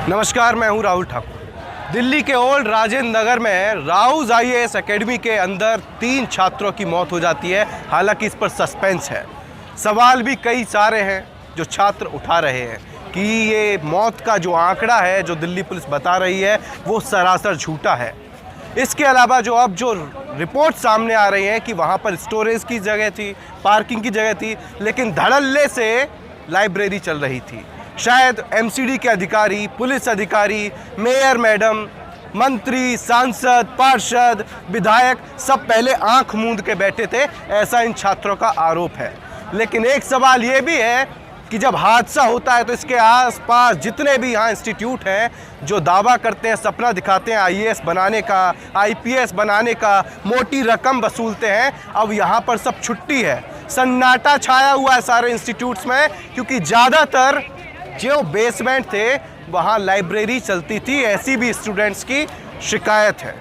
नमस्कार, मैं हूं राहुल ठाकुर। दिल्ली के ओल्ड राजेंद्र नगर में राउज आईएएस एकेडमी के अंदर 3 छात्रों की मौत हो जाती है। हालांकि इस पर सस्पेंस है। सवाल भी कई सारे हैं जो छात्र उठा रहे हैं कि ये मौत का जो आंकड़ा है जो दिल्ली पुलिस बता रही है वो सरासर झूठा है। इसके अलावा जो रिपोर्ट सामने आ रही है कि वहाँ पर स्टोरेज की जगह थी, पार्किंग की जगह थी, लेकिन धड़ल्ले से लाइब्रेरी चल रही थी। शायद एमसीडी के अधिकारी, पुलिस अधिकारी, मेयर मैडम, मंत्री, सांसद, पार्षद, विधायक सब पहले आंख मूंद के बैठे थे, ऐसा इन छात्रों का आरोप है। लेकिन एक सवाल ये भी है कि जब हादसा होता है तो इसके आसपास जितने भी यहाँ इंस्टीट्यूट हैं जो दावा करते हैं, सपना दिखाते हैं आईएएस बनाने का, आईपीएस बनाने का, मोटी रकम वसूलते हैं, अब यहाँ पर सब छुट्टी है। सन्नाटा छाया हुआ है सारे इंस्टीट्यूट्स में, क्योंकि ज़्यादातर जो बेसमेंट थे वहाँ लाइब्रेरी चलती थी। ऐसी भी स्टूडेंट्स की शिकायत है।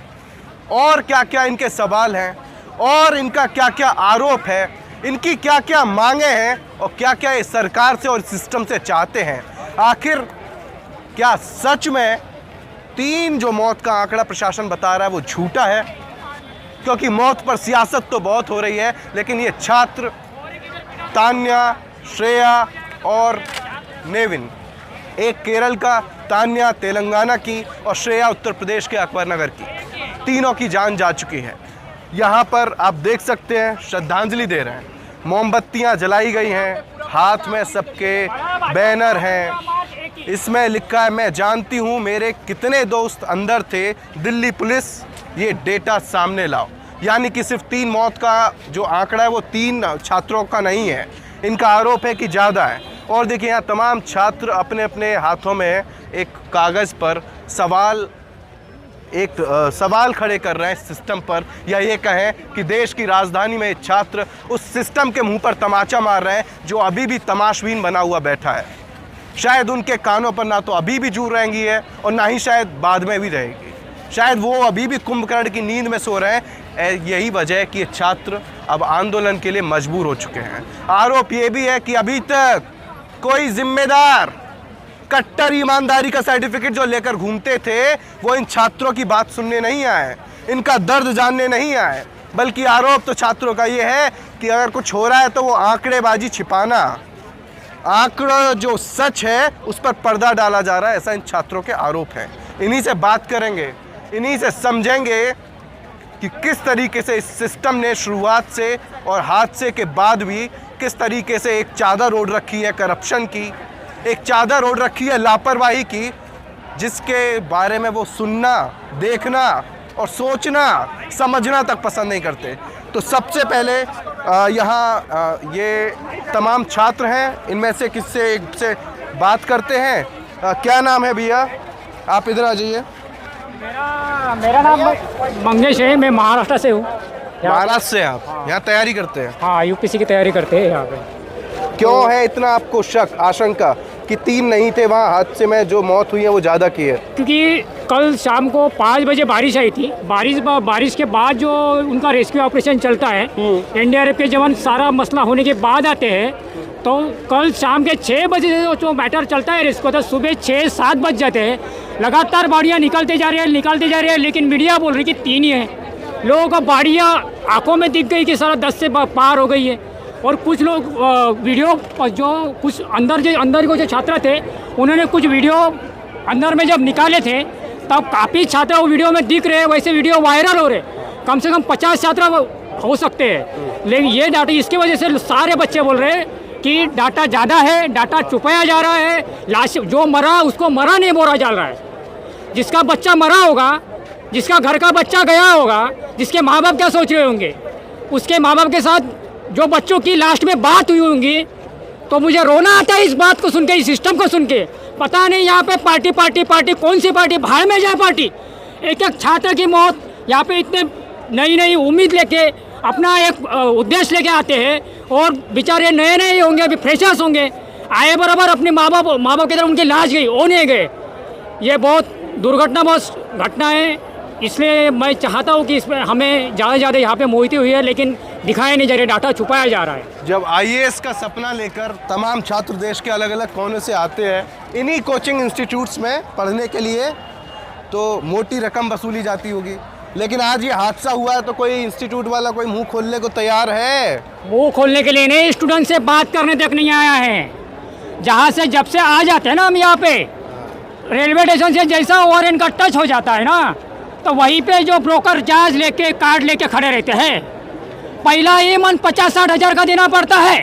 और क्या क्या इनके सवाल हैं और इनका क्या क्या आरोप है, इनकी क्या क्या मांगे हैं और क्या क्या इस सरकार से और सिस्टम से चाहते हैं। आखिर क्या सच में 3 जो मौत का आंकड़ा प्रशासन बता रहा है वो झूठा है? क्योंकि मौत पर सियासत तो बहुत हो रही है, लेकिन ये छात्र तान्या, श्रेया और नेविन, एक केरल का, तान्या तेलंगाना की और श्रेया उत्तर प्रदेश के अकबर नगर की, तीनों की जान जा चुकी है। यहाँ पर आप देख सकते हैं श्रद्धांजलि दे रहे हैं, मोमबत्तियाँ जलाई गई हैं, हाथ में सबके बैनर हैं। इसमें लिखा है, मैं जानती हूँ मेरे कितने दोस्त अंदर थे, दिल्ली पुलिस ये डेटा सामने लाओ। यानी कि सिर्फ 3 मौत का जो आंकड़ा है वो 3 छात्रों का नहीं है, इनका आरोप है कि ज़्यादा है। और देखिए यहाँ तमाम छात्र अपने अपने हाथों में एक कागज़ पर सवाल खड़े कर रहे हैं सिस्टम पर, या ये कहें कि देश की राजधानी में छात्र उस सिस्टम के मुंह पर तमाचा मार रहे हैं जो अभी भी तमाशबीन बना हुआ बैठा है। शायद उनके कानों पर ना तो अभी भी जू रहेंगी है और ना ही शायद बाद में भी रहेगी। शायद वो अभी भी कुंभकर्ण की नींद में सो रहे हैं। यही वजह है कि ये छात्र अब आंदोलन के लिए मजबूर हो चुके हैं। आरोप ये भी है कि अभी तक कोई जिम्मेदार कट्टर ईमानदारी का सर्टिफिकेट जो लेकर घूमते थे वो इन छात्रों की बात सुनने नहीं आए, इनका दर्द जानने नहीं आए। बल्कि आरोप तो छात्रों का ये है कि अगर कुछ हो रहा है तो वो आंकड़ेबाजी छिपाना, आंकड़ा जो सच है उस पर पर्दा डाला जा रहा है, ऐसा इन छात्रों के आरोप हैं। इन्हीं से बात करेंगे, इन्हीं से समझेंगे कि किस तरीके से इस सिस्टम ने शुरुआत से और हादसे के बाद भी किस तरीके से एक चादर ओढ़ रखी है करप्शन की, एक चादर ओढ़ रखी है लापरवाही की, जिसके बारे में वो सुनना, देखना और सोचना, समझना तक पसंद नहीं करते। तो सबसे पहले यहाँ ये तमाम छात्र हैं, इनमें से किससे एक से बात करते हैं। क्या नाम है भैया? आप इधर आ जाइए। मेरा नाम मंगेश है, मैं महाराष्ट्र से हूँ। महाराष्ट्र से आप? हाँ। यहाँ तैयारी करते हैं? हाँ, यूपीसी की तैयारी करते हैं यहाँ पे। क्यों है इतना आपको शक, आशंका कि 3 नहीं थे वहाँ हादसे में जो मौत हुई है वो ज़्यादा की है? क्योंकि कल शाम को 5 बजे बारिश आई थी। बारिश के बाद जो उनका रेस्क्यू ऑपरेशन चलता है, एनडीआरएफ के जवान सारा मसला होने के बाद आते हैं। तो कल शाम के 6 बजे जो मैटर चलता है रेस्क्यू, तो सुबह 6-7 बज जाते हैं। लगातार बाड़ियाँ निकलते जा रही है, लेकिन मीडिया बोल रही कि 3 ही है। लोगों को बाड़ियाँ आंखों में दिख गई कि सारा 10 से पार हो गई है। और कुछ लोग वीडियो जो कुछ अंदर को जो छात्र थे उन्होंने कुछ वीडियो अंदर में जब निकाले थे तब काफ़ी छात्र वो वीडियो में दिख रहे हैं, वैसे वीडियो वायरल हो रहे। कम से कम 50 छात्र हो सकते हैं। लेकिन ये डाटा, इसकी वजह से सारे बच्चे बोल रहे हैं कि डाटा ज़्यादा है, डाटा छुपाया जा रहा है। लाश जो मरा उसको मरा नहीं बोला जा रहा है। जिसका बच्चा मरा होगा, जिसका घर का बच्चा गया होगा, जिसके माँ बाप क्या सोच रहे होंगे, उसके माँ बाप के साथ जो बच्चों की लास्ट में बात हुई होंगी, तो मुझे रोना आता है इस बात को सुन के, इस सिस्टम को सुन के। पता नहीं यहाँ पे पार्टी कौन सी पार्टी, भाड़ में जाए पार्टी। एक छात्र की मौत यहाँ पे इतने नई उम्मीद लेके, अपना एक उद्देश्य लेके आते हैं और बेचारे नए होंगे, अभी फ्रेशर्स होंगे, आए बराबर अपने माँ बाप की तरफ उनकी लाश गई, वो नहीं गए। ये बहुत दुर्घटना, बहुत घटना है। इसलिए मैं चाहता हूँ कि इसमें हमें ज़्यादा से ज़्यादा यहाँ पे मोहित हुई है, लेकिन दिखाया नहीं जा रहा, डाटा छुपाया जा रहा है। जब आईएएस का सपना लेकर तमाम छात्र देश के अलग अलग कोने से आते हैं इन्हीं कोचिंग इंस्टीट्यूट्स में पढ़ने के लिए, तो मोटी रकम वसूली जाती होगी, लेकिन आज ये हादसा हुआ है तो कोई इंस्टीट्यूट वाला कोई मुंह खोलने को तैयार है? मुँह खोलने के लिए नहीं, स्टूडेंट से बात करने तक नहीं आया है। जहाँ से जब से आ जाते हैं ना हम यहाँ पे, रेलवे स्टेशन से जैसा ओवर इनका टच हो जाता है ना, तो वहीं पे जो ब्रोकर चार्ज लेके कार्ड लेके खड़े रहते हैं। पहला ये मन 50-60 हज़ार का देना पड़ता है।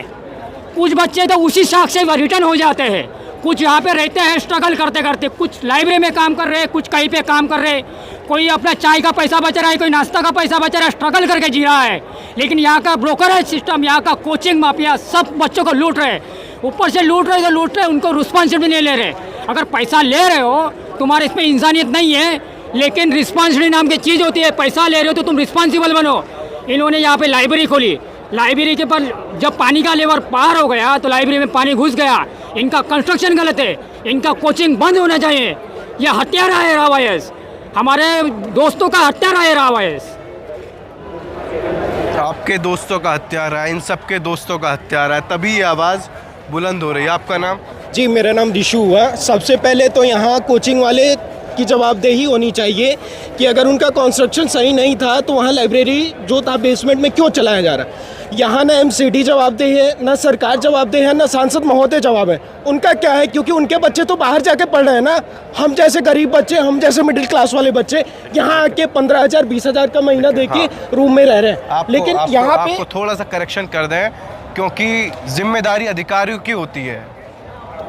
कुछ बच्चे तो उसी शाख से रिटर्न हो जाते हैं। कुछ यहाँ पे रहते हैं स्ट्रगल करते करते, कुछ लाइब्रेरी में काम कर रहे हैं, कुछ कहीं पे काम कर रहे हैं, कोई अपना चाय का पैसा बचा रहा है, कोई नाश्ता का पैसा बचा रहा है, स्ट्रगल करके जी रहा है। लेकिन यहाँ का ब्रोकरेज सिस्टम, यहाँ का कोचिंग माफिया सब बच्चों को लूट रहे हैं। ऊपर से लूट रहे तो लूट रहे, उनको रिस्पॉन्सिबिलिटी नहीं ले रहे। अगर पैसा ले रहे हो, तुम्हारे इसमें इंसानियत नहीं है, लेकिन रिस्पॉन्सिबिलिटी नाम की चीज़ होती है। पैसा ले रहे हो तो तुम रिस्पॉन्सिबल बनो। इन्होंने यहाँ पे लाइब्रेरी खोली, लाइब्रेरी के पर जब पानी का लेवल पार हो गया तो लाइब्रेरी में पानी घुस गया। इनका कंस्ट्रक्शन गलत है, इनका कोचिंग बंद होना चाहिए। यह हत्यारा है राव आईएएस, हमारे दोस्तों का हत्यारा है राव आईएएस। आपके दोस्तों का हत्यारा है, इन सबके दोस्तों का हत्यारा है, तभी ये आवाज़ बुलंद हो रही है। आपका नाम? जी, मेरा नाम रिशु हुआ। सबसे पहले तो यहाँ कोचिंग वाले की जवाबदेही होनी चाहिए कि अगर उनका कंस्ट्रक्शन सही नहीं था तो वहाँ लाइब्रेरी जो था बेसमेंट में क्यों चलाया जा रहा है। यहाँ ना एमसीडी जवाबदेही है, ना सरकार जवाबदेही है, ना सांसद महोदय जवाब है। उनका क्या है, क्योंकि उनके बच्चे तो बाहर जाके पढ़ रहे हैं ना। हम जैसे गरीब बच्चे, हम जैसे मिडिल क्लास वाले बच्चे यहाँ आके 15,000 20,000 का महीना देके रूम में रह रहे हैं। लेकिन यहाँ पे आपको थोड़ा सा करेक्शन कर दें, क्योंकि जिम्मेदारी अधिकारियों की होती है।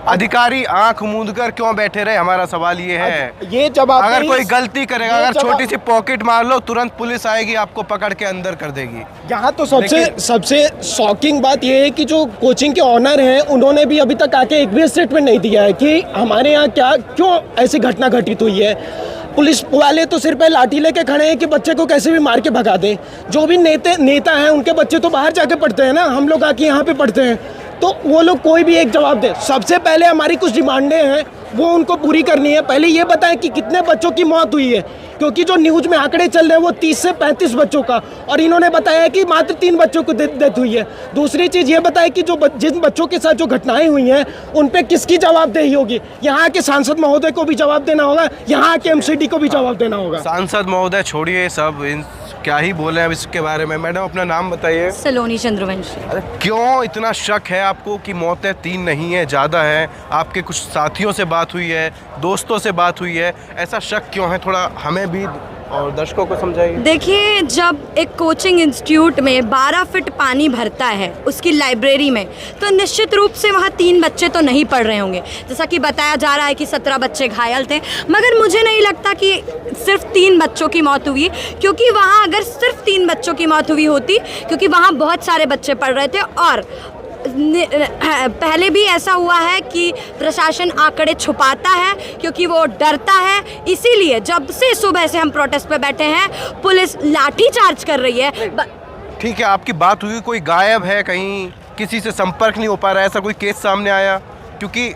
अधिकारी आंख मूंद कर क्यों बैठे रहे, हमारा सवाल ये है। ये जवाब अगर कोई गलती करेगा, अगर छोटी सी पॉकेट मार लो, तुरंत पुलिस आएगी, आपको पकड़ के अंदर कर देगी। यहाँ तो सबसे शॉकिंग बात ये है कि जो कोचिंग के ऑनर हैं उन्होंने भी अभी तक आके एक भी स्टेटमेंट नहीं दिया है कि हमारे यहाँ क्यों ऐसी घटना घटित हुई है। पुलिस वाले तो सिर पे लाठी लेके खड़े हैं कि बच्चे को कैसे भी मार के भगा दें। जो भी नेता हैं उनके बच्चे तो बाहर जाके पढ़ते हैं ना, हम लोग आके यहाँ पे पढ़ते हैं, तो वो लोग कोई भी एक जवाब दे। सबसे पहले हमारी कुछ डिमांडें हैं वो उनको पूरी करनी है। पहले ये बताएं कि कितने बच्चों की मौत हुई है, क्योंकि जो न्यूज़ में आंकड़े चल रहे हैं वो 30 से 35 बच्चों का, और इन्होंने बताया कि मात्र 3 बच्चों को डेथ हुई है। दूसरी चीज़ ये बताएं कि जिन बच्चों के साथ जो घटनाएं हुई हैं उन पे किसकी जवाबदेही होगी। यहाँ के सांसद महोदय को भी जवाब देना होगा, यहाँ के एमसीडी को भी जवाब देना होगा। सांसद महोदय छोड़िए, सब क्या ही बोले अब इसके बारे में। मैडम अपना नाम बताइए। सलोनी चंद्रवंशी। अरे क्यों इतना शक है आपको कि मौतें 3 नहीं है, ज़्यादा है? आपके कुछ साथियों से बात हुई है, दोस्तों से बात हुई है, ऐसा शक क्यों है? थोड़ा हमें भी और दर्शकों को समझाइए। देखिए, जब एक कोचिंग इंस्टीट्यूट में 12 फीट पानी भरता है उसकी लाइब्रेरी में, तो निश्चित रूप से वहाँ 3 बच्चे तो नहीं पढ़ रहे होंगे। जैसा कि बताया जा रहा है कि 17 बच्चे घायल थे, मगर मुझे नहीं लगता कि सिर्फ 3 बच्चों की मौत हुई, क्योंकि वहाँ अगर सिर्फ 3 बच्चों की मौत हुई होती, क्योंकि वहाँ बहुत सारे बच्चे पढ़ रहे थे। और पहले भी ऐसा हुआ है कि प्रशासन आंकड़े छुपाता है क्योंकि वो डरता है। इसीलिए जब से सुबह से हम प्रोटेस्ट पे बैठे हैं, पुलिस लाठी चार्ज कर रही है। ठीक है, आपकी बात हुई, कोई गायब है कहीं, किसी से संपर्क नहीं हो पा रहा है, ऐसा कोई केस सामने आया? क्योंकि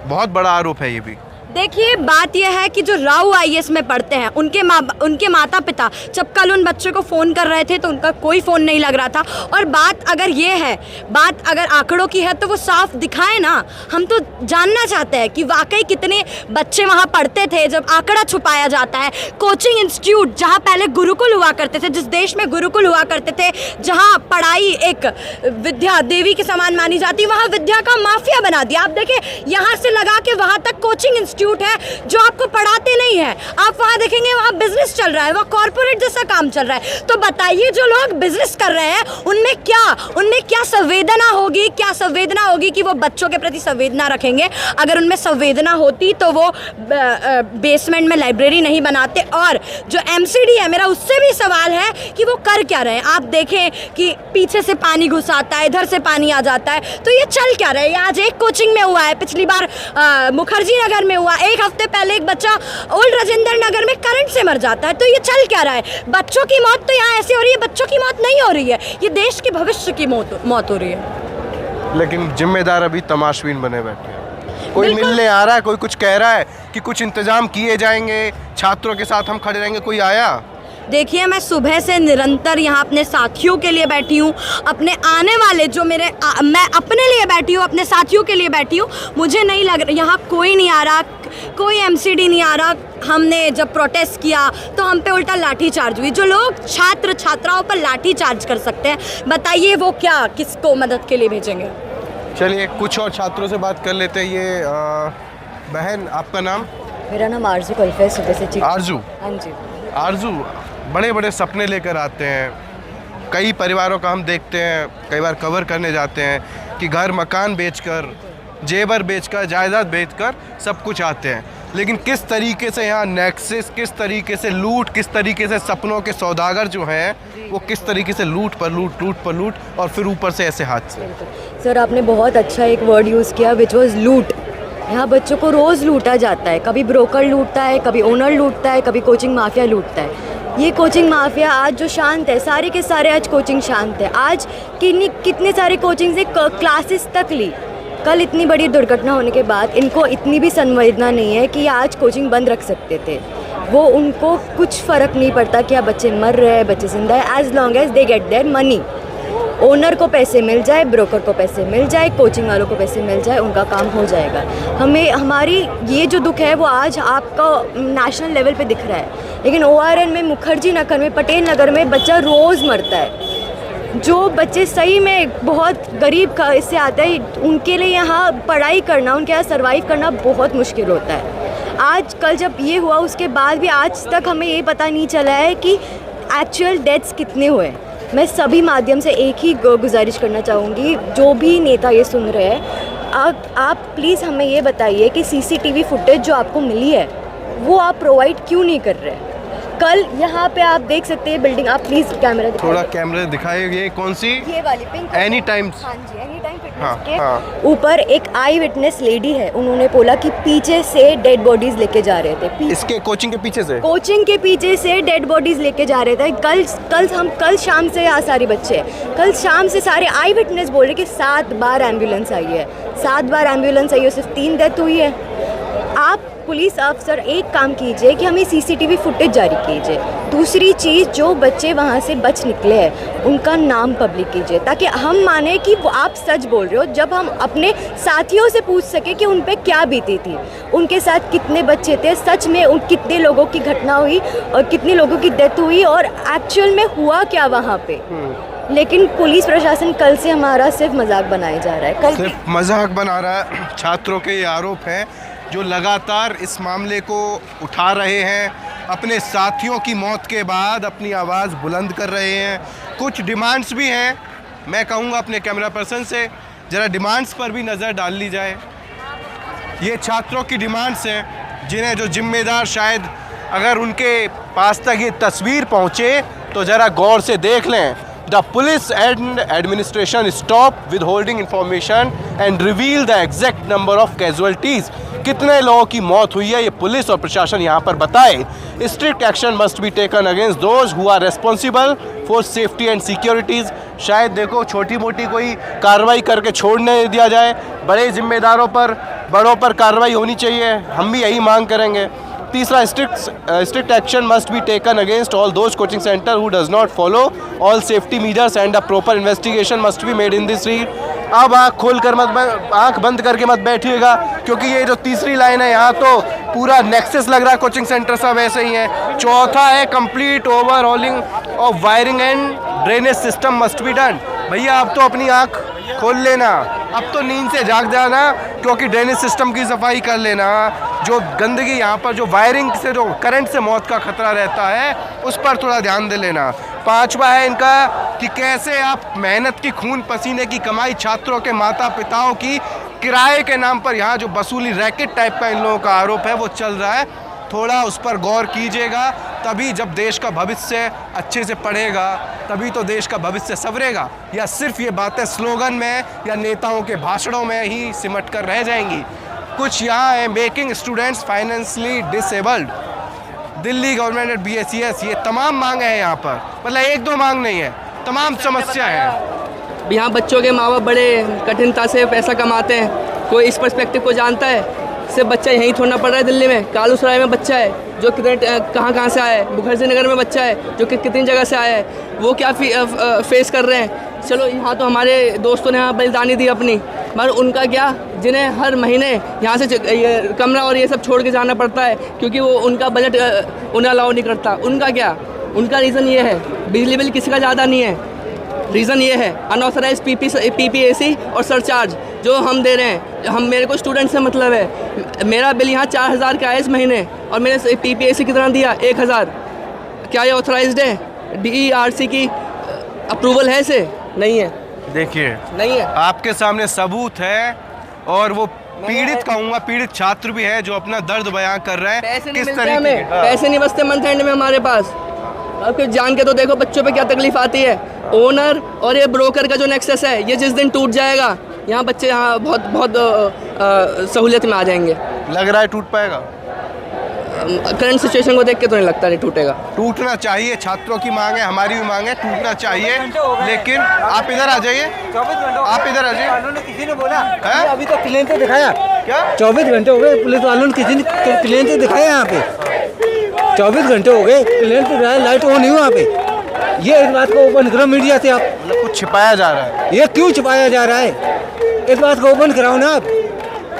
बहुत बड़ा आरोप है ये भी। देखिए, बात यह है कि जो राव आईएएस में पढ़ते हैं उनके माता पिता जब कल उन बच्चों को फ़ोन कर रहे थे तो उनका कोई फ़ोन नहीं लग रहा था। और बात अगर ये है, बात अगर आंकड़ों की है, तो वो साफ दिखाए ना। हम तो जानना चाहते हैं कि वाकई कितने बच्चे वहाँ पढ़ते थे जब आंकड़ा छुपाया जाता है। कोचिंग इंस्टीट्यूट जहाँ पहले गुरुकुल हुआ करते थे, जिस देश में गुरुकुल हुआ करते थे, जहाँ पढ़ाई एक विद्या देवी के समान मानी जाती, वहाँ विद्या का माफिया बना दिया। आप देखें, यहाँ से लगा के वहाँ तक कोचिंग इंस्टीट्यूट है जो आपको पढ़ाते नहीं है। आप वहाँ देखेंगे वहाँ बिजनेस चल रहा है, वहाँ कॉर्पोरेट जैसा काम चल रहा है। तो बताइए, जो लोग बिजनेस कर रहे हैं उनमें क्या संवेदना होगी, क्या संवेदना होगी कि वो बच्चों के प्रति संवेदना रखेंगे। अगर उनमें संवेदना होती तो वो बेसमेंट में लाइब्रेरी नहीं बनाते। और जो एमसीडी है, मेरा उससे भी सवाल है कि वो कर क्या रहे हैं। आप देखें कि पीछे से पानी घुस आता है, इधर से पानी आ जाता है, तो ये चल क्या रहे हैं। आज एक कोचिंग में हुआ है, पिछली बार मुखर्जी नगर में हुआ, एक हफ्ते पहले एक बच्चा ओल्ड राजेंद्र नगर में करंट से मर जाता है। तो ये चल क्या रहा है? बच्चों की मौत तो यहाँ ऐसे हो रही है, बच्चों की मौत नहीं हो रही है, ये देश के भविष्य की मौत हो रही है। लेकिन जिम्मेदार अभी तमाशबीन बने बैठे हैं। कोई बिल्कुल। मिलने आ रहा है, कोई कुछ कह रहा है कि कुछ इंतजाम किए जाएंगे, छात्रों के साथ हम खड़े रहेंगे, कोई आया? देखिए, मैं सुबह से निरंतर यहाँ अपने साथियों के लिए बैठी हूँ, अपने आने वाले जो मैं अपने लिए बैठी हूँ, अपने साथियों के लिए बैठी हूँ। मुझे नहीं लग रहा यहाँ कोई नहीं आ रहा, कोई एमसीडी नहीं आ रहा। हमने जब प्रोटेस्ट किया तो हम पे उल्टा लाठी चार्ज हुई। जो लोग छात्र छात्राओं पर लाठी चार्ज कर सकते हैं, बताइए वो क्या किसको मदद के लिए भेजेंगे? चलिए कुछ और छात्रों से बात कर लेते हैं। ये बहन, आपका नाम? मेरा नाम आरजू कल्फ है, सुबह से जी। आरजू। हाँ जी। आरजू, बड़े बड़े सपने लेकर आते हैं। कई परिवारों का हम देखते हैं, कई बार कवर करने जाते हैं कि घर मकान बेचकर, जेवर बेचकर, जायदाद बेचकर सब कुछ आते हैं। लेकिन किस तरीके से यहाँ नेक्सस, किस तरीके से लूट, किस तरीके से सपनों के सौदागर जो हैं वो किस तरीके से लूट पर लूट, लूट पर लूट, और फिर ऊपर से ऐसे हादसे। सर, आपने बहुत अच्छा एक वर्ड यूज़ किया, विच वॉज लूट। यहाँ बच्चों को रोज़ लूटा जाता है। कभी ब्रोकर लूटता है, कभी ओनर लूटता है, कभी कोचिंग माफिया लूटता है। ये कोचिंग माफिया आज जो शांत है, सारे के सारे आज कोचिंग शांत है। आज कितने सारे कोचिंग से क्लासेस तक ली। कल इतनी बड़ी दुर्घटना होने के बाद इनको इतनी भी संवेदना नहीं है कि आज कोचिंग बंद रख सकते थे। वो उनको कुछ फ़र्क नहीं पड़ता कि बच्चे मर रहे हैं, बच्चे जिंदा है, as long as they get their money. Owner को पैसे मिल जाए, ब्रोकर को पैसे मिल जाए, कोचिंग वालों को पैसे मिल जाए, उनका काम हो जाएगा। हमारी ये जो दुख है वो आज आपका नेशनल लेवल पे दिख रहा है। लेकिन ORN में, मुखर्जी नगर में, पटेल नगर में बच्चा रोज़ मरता है। जो बच्चे सही में बहुत गरीब का इससे आते हैं, उनके लिए यहाँ पढ़ाई करना, उनके यहाँ सर्वाइव करना बहुत मुश्किल होता है। आज कल जब ये हुआ उसके बाद भी आज तक हमें ये पता नहीं चला है कि एक्चुअल डेथ्स कितने हुए। मैं सभी माध्यम से एक ही गुजारिश करना चाहूँगी, जो भी नेता ये सुन रहे हैं, आप प्लीज़ हमें ये बताइए कि CCTV फुटेज जो आपको मिली है वो आप प्रोवाइड क्यों नहीं कर रहे हैं। कल यहाँ पे आप देख सकते हैं बिल्डिंग, आप प्लीज़ कैमरा थोड़ा कैमरे दिखाइए। ये कौन सी? ये वाली पिंक एनी टाइम्स। हाँ जी, एनी टाइम फिटनेस हाँ, के हाँ। ऊपर एक आई विटनेस लेडी है, उन्होंने बोला कि पीछे से डेड बॉडीज लेके जा रहे थे। इसके कोचिंग के पीछे से? कोचिंग के पीछे से डेड बॉडीज लेके जा रहे थे। कल शाम से यहाँ सारे बच्चे, कल शाम से सारे आई विटनेस बोल रहे कि 7 बार एम्बुलेंस आई है, 7 बार एम्बुलेंस आई है, सिर्फ 3 डेथ हुई है। आप पुलिस अफसर एक काम कीजिए कि हमें CCTV फुटेज जारी कीजिए। दूसरी चीज़, जो बच्चे वहाँ से बच निकले हैं उनका नाम पब्लिक कीजिए, ताकि हम माने कि वो आप सच बोल रहे हो। जब हम अपने साथियों से पूछ सके कि उन पे क्या बीती थी, उनके साथ कितने बच्चे थे, सच में उन कितने लोगों की घटना हुई और कितने लोगों की डेथ हुई और एक्चुअल में हुआ क्या वहाँ पे। लेकिन पुलिस प्रशासन कल से हमारा सिर्फ मजाक बनाया जा रहा है। कल सिर्फ मजाक बना रहा है। छात्रों के ये आरोप हैं जो लगातार इस मामले को उठा रहे हैं, अपने साथियों की मौत के बाद अपनी आवाज़ बुलंद कर रहे हैं। कुछ डिमांड्स भी हैं। मैं कहूँगा अपने कैमरा पर्सन से ज़रा डिमांड्स पर भी नज़र डाल ली जाए। ये छात्रों की डिमांड्स हैं जिन्हें जो जिम्मेदार, शायद अगर उनके पास तक ये तस्वीर पहुँचे तो ज़रा गौर से देख लें। The police and administration stop withholding information and reveal the exact number of casualties. कितने लोगों की मौत हुई है ये पुलिस और प्रशासन यहाँ पर बताए। Strict action must be taken against those who are responsible for safety and securities. शायद देखो छोटी मोटी कोई कार्रवाई करके छोड़ने नहीं दिया जाए, बड़े जिम्मेदारों पर, बड़ों पर कार्रवाई होनी चाहिए। हम भी यही मांग करेंगे। तीसरा, strict action must be taken against all those coaching centre who does not follow all safety measures and a proper investigation must be made in this read. अब आँख बंद करके मत बैठिएगा, क्योंकि ये जो तीसरी लाइन है यहाँ तो पूरा नेक्सस लग रहा है, कोचिंग सेंटर सब ऐसे ही हैं। चौथा है, complete overhauling of wiring and drainage system must be done. भैया अब तो अपनी आँख खोल लेना, अब तो नींद से जाग जाना, क्योंकि ड्रेनेज सिस्टम की सफाई कर लेना। जो गंदगी यहाँ पर, जो वायरिंग से, जो करंट से मौत का खतरा रहता है, उस पर थोड़ा ध्यान दे लेना। पांचवा है इनका कि कैसे आप मेहनत की, खून पसीने की कमाई, छात्रों के माता पिताओं की किराए के नाम पर यहाँ जो वसूली रैकेट टाइप का इन लोगों का आरोप है वो चल रहा है। थोड़ा उस पर गौर कीजिएगा, तभी जब देश का भविष्य अच्छे से पढ़ेगा तभी तो देश का भविष्य संवरेगा। या सिर्फ ये बातें स्लोगन में या नेताओं के भाषणों में ही सिमट कर रह जाएंगी। कुछ यहाँ है, making students financially disabled, Delhi government and BACS, ये तमाम मांग है यहाँ पर। मतलब एक दो मांग नहीं है, तमाम समस्या है। यहाँ बच्चों के माँ बाप बड़े कठिनता से पैसा कमाते हैं, कोई इस पर्सपेक्टिव को जानता है? सिर्फ बच्चा यहीं छोड़ना पड़ रहा है दिल्ली में। कालूसराय में बच्चा है जो कितने कहाँ से आया है, मुखर्जी नगर में बच्चा है जो कि कितनी जगह से आया है, वो क्या फेस कर रहे हैं। चलो यहाँ तो हमारे दोस्तों ने यहाँ बलिदानी दी अपनी, मगर उनका क्या, जिन्हें हर महीने यहाँ से कमरा और ये सब छोड़ के जाना पड़ता है क्योंकि वो उनका बजट उन्हें अलाउ नहीं करता। उनका क्या, उनका रीज़न ये है, बिजली बिल किसी का ज़्यादा नहीं है, रीज़न ये है अनऑथराइज PPAC और सरचार्ज जो हम दे रहे हैं। मेरे को स्टूडेंट से मतलब है, मेरा बिल यहाँ 4000 का है इस महीने और मैंने PPAC कितना दिया 1000। क्या ये ऑथराइज्ड है? DERC की अप्रूवल है इसे? नहीं है। देखिए नहीं है। आपके सामने सबूत है और वो पीड़ित कहूँगा, पीड़ित छात्र भी है जो अपना दर्द बयां कर रहे हैं। पैसे नहीं किस मिलते तरीके हमें, के? हाँ। पैसे नहीं बचते मंथ एंड में हमारे पास। अब कुछ जान के तो देखो बच्चों पे क्या तकलीफ आती है। ओनर और ये ब्रोकर का जो नेक्सस है, ये जिस दिन टूट जाएगा, यहाँ बच्चे यहाँ बहुत सहूलियत में आ जाएंगे। लग रहा है टूट पाएगा? करंट सिचुएशन को देख के तो नहीं लगता नहीं टूटेगा। टूटना चाहिए, छात्रों की मांग है, हमारी भी मांग है, टूटना चाहिए। लेकिन आप इधर आ जाइए, आप इधर आ जाइए। वालों ने किसी ने बोला हैं? अभी तो प्लेन तो दिखाया क्या 24 घंटे हो गए, पुलिस वालों ने किसी ने प्लेन तो दिखाया यहाँ पे 24 घंटे हो गए, प्लेन तो दिखाया, लाइट ऑन नहीं हुआ यहाँ पे। ये इस बात को ओपन करो मीडिया से आप, मतलब कुछ छिपाया जा रहा है? ये क्यों छिपाया जा रहा है? इस बात को ओपन कराओ ना आप।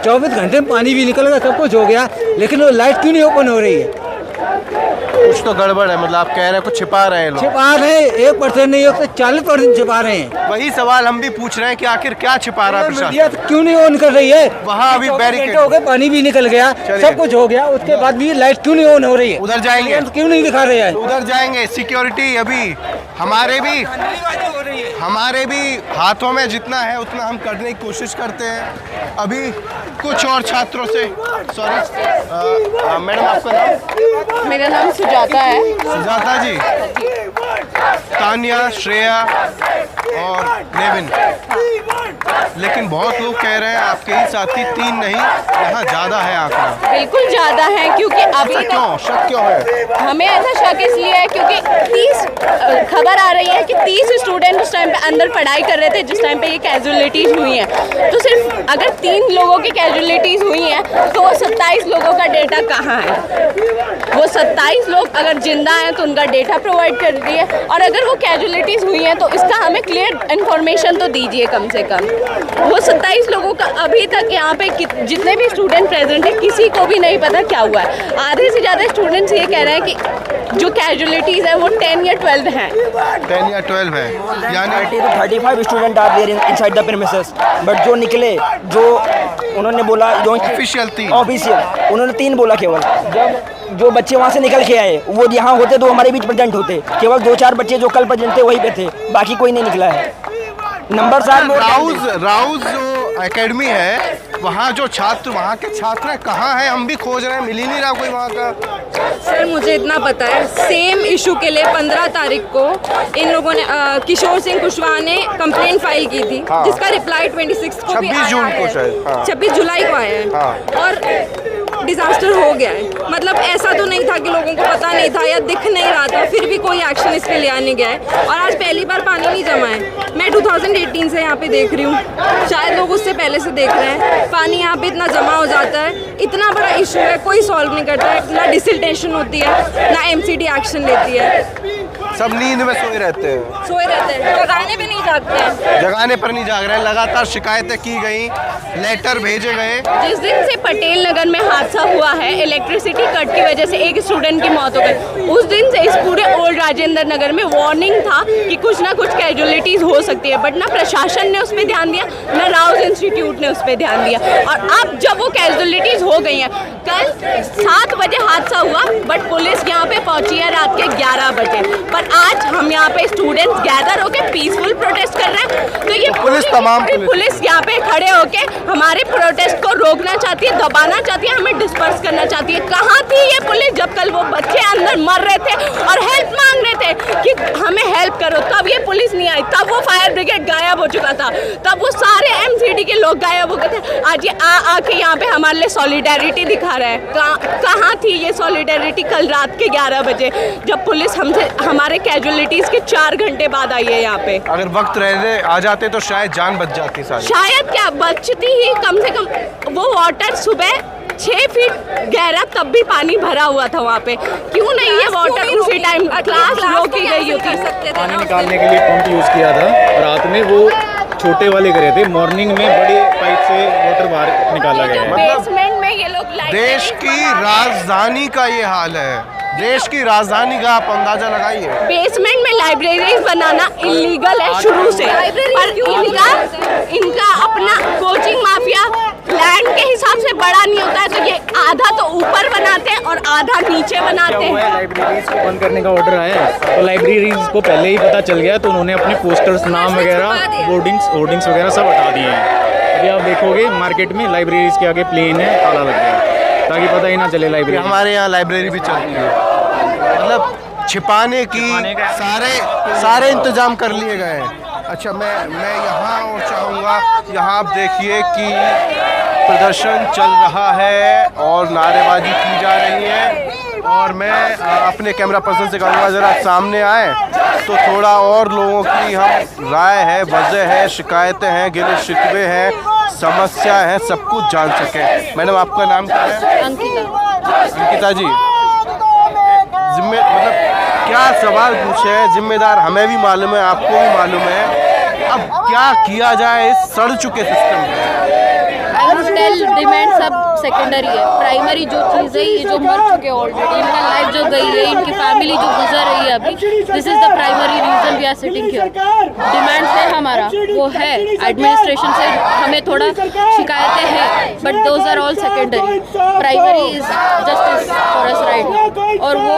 24 घंटे में पानी भी निकल गया, सब कुछ हो गया, लेकिन वो लाइट क्यों नहीं ओपन हो रही है? कुछ तो गड़बड़ है, मतलब आप कह रहे हैं कुछ छिपा रहे हैं लोग। छिपा रहे हैं, 1% नहीं 140% छिपा रहे हैं। वही सवाल हम भी पूछ रहे हैं कि आखिर क्या छिपा रहा है मीडिया प्रशासन? क्यों नहीं ऑन कर रही है? वहाँ अभी 24 बैरिकेड घंटे हो गए, पानी भी निकल गया, चलिए। सब कुछ हो गया, उसके बाद भी लाइट क्यों नहीं ऑन हो रही है? उधर जाएंगे, क्यों नहीं दिखा रहे हैं? उधर जाएंगे। सिक्योरिटी अभी हमारे भी हाथों में जितना है उतना हम करने की कोशिश करते हैं। अभी कुछ और छात्रों से, सॉरी मैडम आपका नाम? मेरा नाम सुजाता है। सुजाता जी, तानिया, श्रेया और नेविन, लेकिन बहुत लोग कह रहे हैं आपके ही साथी 3 नहीं, यहाँ ज़्यादा है आंकड़ा। बिल्कुल ज़्यादा है क्योंकि अभी क्यों शक क्यों है? हमें ऐसा शक इसलिए है क्योंकि 30 खबर आ रही है कि 30 स्टूडेंट उस टाइम पे अंदर पढ़ाई कर रहे थे जिस टाइम पे ये कैजुअलिटीज़ हुई हैं। तो सिर्फ अगर 3 लोगों की कैजुअलिटीज़ हुई हैं तो वो 27 लोगों का डेटा कहाँ है? वो 27 लोग अगर जिंदा हैं तो उनका डेटा प्रोवाइड कर दिए, और अगर वो कैजुअलिटीज़ हुई हैं तो इसका हमें क्लियर इन्फॉर्मेशन तो दीजिए कम से कम। वो 27 लोगों का अभी तक यहाँ पे जितने भी स्टूडेंट प्रेजेंट हैं किसी को भी नहीं पता क्या हुआ है। आधे से ज़्यादा स्टूडेंट्स ये कह रहे हैं कि जो कैजुअलिटीज़ है वो 10 या 12 हैं। 10 या 12 है, यानी 30 to 35 student are there inside the premises, but जो निकले, जो उन्होंने बोला, जो ऑफिशियल 3 ऑफिशियल उन्होंने 3 बोला केवल। जब जो बच्चे वहाँ से निकल के आए वो यहाँ होते तो हमारे बीच प्रेजेंट होते। केवल 2-4 बच्चे जो कल प्रेजेंट थे वहीं पे थे, बाकी कोई नहीं निकला है। नंबर राउज जो एकेडमी है, वहाँ जो छात्र, वहाँ के छात्र कहाँ हैं? हम भी खोज रहे हैं, मिल ही नहीं रहा कोई वहाँ का। सर मुझे इतना पता है, सेम इशू के लिए 15 तारीख को इन लोगों ने किशोर सिंह कुशवाहा ने कंप्लेंट फाइल की थी, हाँ। जिसका रिप्लाई 26 को भी 26 आया जून है। को शायद, हाँ। 26 जुलाई को आया है, हाँ। और डिजास्टर हो गया है। मतलब ऐसा तो नहीं था कि लोगों को पता नहीं था या दिख नहीं रहा था, फिर भी कोई एक्शन इस पे लिया नहीं गया है। और आज पहली बार पानी नहीं जमा है। मैं 2018 से यहाँ पे देख रही हूँ, शायद लोग उससे पहले से देख रहे हैं। पानी यहाँ पे इतना जमा हो जाता है, इतना बड़ा इशू है, कोई सॉल्व नहीं करता है, ना डिसिल्टेशन होती है, ना MCD एक्शन लेती है। सब नींद में सोए रहते हैं, जगाने भी नहीं जागते हैं। जगाने पर नहीं जाग रहे हैं। लगातार शिकायतें की गई, लेटर भेजे गए। जिस दिन से पटेल नगर में हादसा हुआ है, इलेक्ट्रिसिटी कट की वजह से एक स्टूडेंट की मौत हो गई, उस दिन से इस पूरे ओल्ड राजेंद्र नगर में वार्निंग था कि कुछ ना कुछ कैजुअलिटीज़ हो सकती है, बट ना प्रशासन ने उस पर ध्यान दिया, ना राउज इंस्टीट्यूट ने उस पर ध्यान दिया। और अब जब वो कैजुअलिटीज़ हो गई हैं, कल 7 बजे हादसा हुआ, बट पुलिस यहाँ पे पहुंची है रात के 11 बजे। पर आज हम यहाँ पे स्टूडेंट्स गैदर होके पीसफुल प्रोटेस्ट कर रहे हैं, तो ये पुलिस यहाँ पे खड़े होके हमारे प्रोटेस्ट को रोकना चाहती है, दबाना चाहती है, हमें डिस्पर्स करना चाहती है। कहाँ थी ये पुलिस जब कल वो बच्चे अंदर मर रहे थे और हेल्प मांग रहे थे कि हमें हेल्प हेल्प करो, तब ये पुलिस नहीं आई, तब वो फायर ब्रिगेड गायब हो चुका था, तब वो सारे MCD के लोग गायब हो गए थे। आज ये आके यहाँ पे हमारे लिए सॉलिडेरिटी दिखा रहा है। कहाँ थी ये सॉलिडेरिटी कल रात के 11 बजे जब पुलिस हमसे हमारे कैजुअलिटीज़ के 4 घंटे बाद आई है यहाँ पे। अगर वक्त रहते आ जाते तो शायद जान बच जाती सारी। शायद क्या बचती ही, कम से कम वो वाटर सुबह 6 फीट गहरा तब भी पानी भरा हुआ था वहाँ पे। क्यों नहीं ये वाटर उसी टाइम क्लास रोकी गई होती? पानी निकालने के लिए पंप यूज़ किया था, रात में वो छोटे वाले करे थे, मॉर्निंग में बड़ी पाइप से वाटर बाहर निकाला गया है। बेसमेंट में ये लोग देश की राजधानी का ये हाल है, देश की राजधानी का आप अंदाजा लगाइए। बेसमेंट में लाइब्रेरीज बनाना इलीगल है शुरू से, पर इनका अपना कोचिंग माफिया लैंड के हिसाब से बड़ा नहीं होता है, तो ये आधा तो ऊपर बनाते हैं और आधा नीचे बनाते हैं। लाइब्रेरीज को बंद करने का ऑर्डर आया है, तो लाइब्रेरीज को पहले ही पता चल गया, तो उन्होंने अपने पोस्टर्स, नाम वगैरह, होर्डिंग्स वगैरह सब हटा दिए हैं। अभी आप देखोगे मार्केट में लाइब्रेरीज के आगे प्लेन है, ताला लग गया है, ताकि पता ही ना चले लाइब्रेरी। हमारे यहाँ लाइब्रेरी भी चलती है, मतलब छिपाने की सारे इंतजाम कर लिए गए हैं। अच्छा, मैं यहाँ और चाहूँगा, यहाँ आप देखिए कि प्रदर्शन चल रहा है और नारेबाजी की जा रही है, और मैं अपने कैमरा पर्सन से कहूँगा ज़रा सामने आए तो थोड़ा और लोगों की हम राय है, वजह है, शिकायतें हैं, गिले शिकवे हैं, समस्या है, सब कुछ जान सकें। मैडम, आपका नाम क्या है? अंकिता जी, मतलब क्या सवाल पूछे हैं, जिम्मेदार हमें भी मालूम है, आपको भी मालूम है, अब क्या किया जाए इस सड़ चुके सिस्टम में? डिमांड सब सेकेंडरी है, प्राइमरी जो चीज़ है, ये जो मर चुके ऑलरेडी, इनका लाइफ जो गई है, इनकी फैमिली जो गुजर रही है अभी, this is the primary reason we are sitting here. Demand है हमारा, वो है एडमिनिस्ट्रेशन से हमें थोड़ा शिकायतें हैं, but those are all secondary, primary is justice for us right. और वो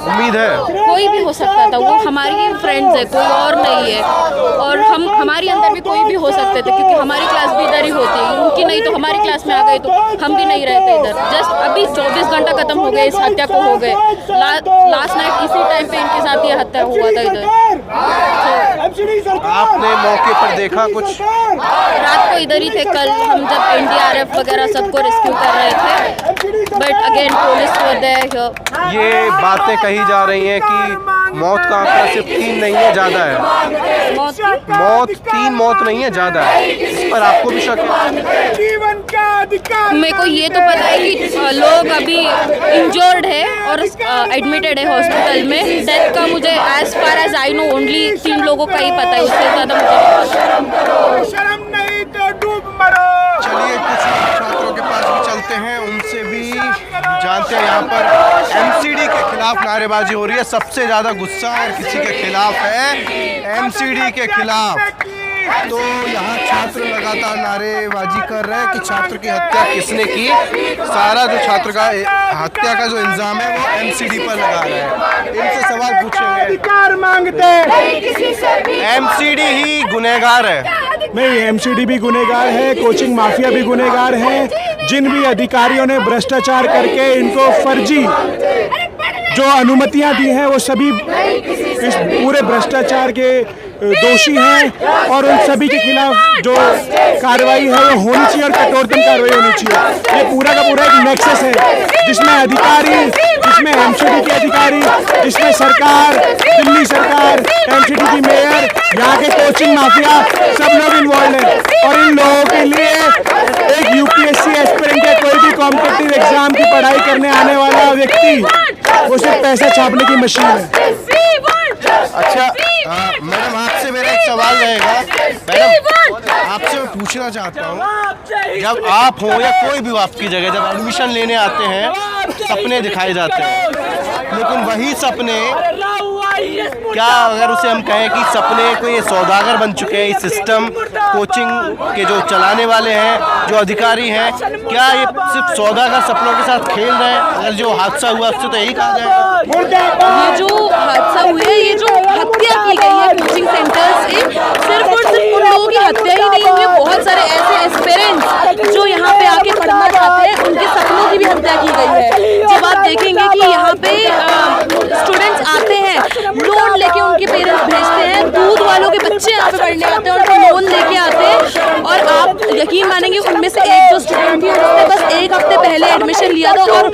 उम्मीद है कोई भी हो सकता था, वो हमारी फ्रेंड्स है, कोई और नहीं है, और हमारी अंदर भी कोई भी हो सकते थे, क्योंकि हमारी क्लास भी इधर ही होती है, उनकी नहीं तो हमारी क्लास में आ गई तो हम भी नहीं रहते इधर। जस्ट अभी 24 घंटा खत्म हो गए इस हत्या को हो गए, लास्ट नाइट इसी टाइम पे इनके साथ ये हत्या हुआ था इधर। आपने मौके पर देखा कुछ? रात को इधर ही थे कल हम, जब NDRF वगैरह सबको रेस्क्यू कर रहे थे, but again police were there. ये बातें कही जा रही हैं कि मौत का आंकड़ा सिर्फ 3 नहीं है, ज़्यादा है। मौत 3 मौत नहीं है, ज़्यादा है। इस पर आपको भी शक है? मेरे को ये तो पता है कि लोग अभी इंजर्ड है और एडमिटेड है हॉस्पिटल में। डेथ का मुझे as far as I know only 3 लोगों का ही पता है, उससे ज़्यादा मुझे चलिए कुछ छात्रों के पास भी चलते हैं, उनसे भी जानते हैं। यहाँ पर MCD के खिलाफ नारेबाजी हो रही है, सबसे ज़्यादा गुस्सा और किसी के खिलाफ है, MCD के खिलाफ। तो यहाँ छात्र लगातार नारेबाजी कर रहे हैं कि छात्र की हत्या किसने की। सारा जो छात्र का हत्या का जो इल्ज़ाम है वो MCD पर लगा रहे हैं। इनसे सवाल पूछेंगे, अधिकार मांगते हैं। MCD ही गुनहगार है? नहीं, MCD भी गुनहगार है, कोचिंग माफिया भी गुनहगार है। जिन भी अधिकारियों ने भ्रष्टाचार करके इनको फर्जी जो अनुमतियां दी हैं, वो सभी इस पूरे भ्रष्टाचार के दोषी हैं, और उन सभी के खिलाफ जो कार्रवाई है वो होनी चाहिए और कठोरतम कार्रवाई होनी चाहिए। ये पूरा का पूरा एक नेक्सस है जिसमें अधिकारी, जिसमें MCD के अधिकारी, जिसमें सरकार, दिल्ली सरकार, MCD की मेयर, यहाँ के कोचिंग माफिया, सब लोग इन्वॉल्व हैं। और इन लोगों के लिए एक UPSC एस्पिरेंट या कोई भी कॉम्पिटिटिव एग्जाम की पढ़ाई करने आने वाला व्यक्ति वो सिर्फ पैसा छापने की मशीन है। अच्छा मैडम, आपसे मेरा एक सवाल रहेगा। मैडम, आपसे मैं पूछना चाहता हूँ, जब आप हो या कोई भी आपकी जगह जब एडमिशन लेने आते हैं, सपने दिखाए जाते हैं, लेकिन वही सपने, क्या अगर उसे हम कहें कि सपने को ये सौदागर बन चुके हैं, इस सिस्टम कोचिंग के जो चलाने वाले हैं, जो अधिकारी हैं, क्या ये सिर्फ सौदागर सपनों के साथ खेल रहे हैं? अगर जो हादसा हुआ उससे तो यही कहा जाएगा। ये जो हादसा हुआ है, ये जो हत्या की गई है कोचिंग सेंटर्स से, सिर्फ और सिर्फ उन लोगों की हत्या ही नहीं हुई है, बहुत सारे ऐसे एस्पिरेंट्स जो यहाँ पे आके पढ़ना चाहते हैं, उनके सपनों की भी हत्या की गई है। जब आप देखेंगे कि यहाँ पे स्टूडेंट्स आते हैं, लोन लेके के पेरेंट्स भेजते हैं, दूध वालों के बच्चे यहाँ पे पढ़ने आते हैं और वो लोन लेके आते हैं। और आप यकीन मानेंगे उनमें से एक जो स्टूडेंट थी उसने बस 1 हफ्ते पहले एडमिशन लिया था और